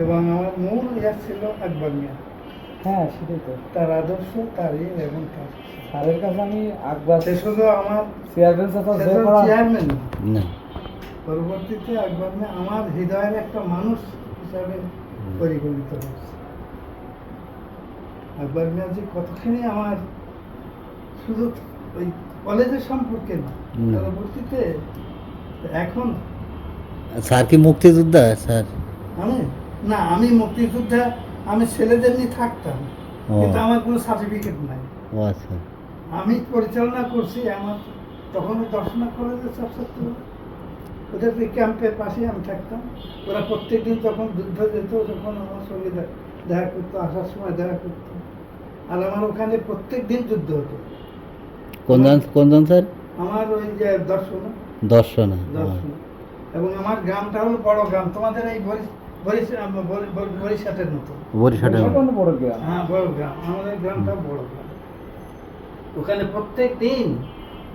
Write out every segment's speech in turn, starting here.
এবং আমার মূল ইয়া ছিল আকবর মিয়া। হ্যাঁ সেটাই তো, তার আদর্শ, তার এবং তার স্যারের কাছে আমি আকবর সে শুধু আমার চেয়ারম্যান সাথে সে যে শুধু পড়া চেয়ারম্যান না, না পরবর্তীতে আকবর মিয়া আমার হৃদয়ের একটা মানুষ হিসাবে পরিগণিত হয়েছে। আকবর মিয়া যে কতখানি আমার শুধু ওই কলেজের সম্পর্কে না, না। পরবর্তীতে এখন স্যার কি মুক্তিযোদ্ধা স্যার? আমি না, আমি মুক্তিযোদ্ধা, আমি ছেলেদের নিয়ে থাকতাম, ও কিন্তু আমার কোনো সার্টিফিকেট নাই। ও আচ্ছা। আমি পরিচালনা করছি আমার তখন দর্শনা কলেজের ছাত্রছাত্রী, ওদের ক্যাম্পের পাশে আমি থাকতাম। ওরা প্রত্যেক দিন তখন যুদ্ধ যেত, যখন আমার সঙ্গে দেখা করতো, আসার সময় দেখা করতো। আর আমার ওখানে প্রত্যেক দিন যুদ্ধ হতো। কোনজন স্যার? আমার ওই যে দর্শনা দর্শনা। দর্শনা এবং আমার গ্রামটা হলো বড় গ্রাম, তোমাদের এই বরিশাটের মতো। বরিশালের বরিশাল বড় গ্রাম। হ্যাঁ বড় গ্রাম, আমাদের গ্রামটা বড় গ্রাম। ওখানে প্রত্যেক দিন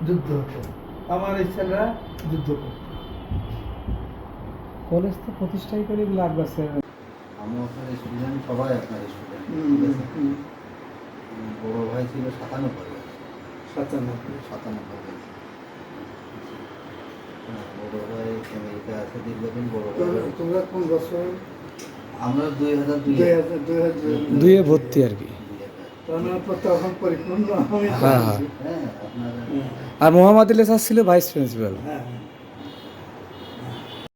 যুদ্ধ হতো, আমার এই ছেলেরা যুদ্ধ করতো। কলেজ তো প্রতিষ্ঠাই করে এগুলো আকবর স্যার। আমি আপনার স্টুডেন্ট, সবাই আপনার স্টুডেন্ট। বড় ভাই ছিল 97 97 বড় ভাই আমেরিকা আছে দীর্ঘদিন। বড় ভাই তোমরা কোন বছর? আমরা 2002 দুয়ে ভর্তি আর কি। তখন পরিপূর্ণ আমি। হ্যাঁ হ্যাঁ। হ্যাঁ আপনার আর মোহাম্মদ ইলিয়াস ছিল ভাইস প্রিন্সিপাল। হ্যাঁ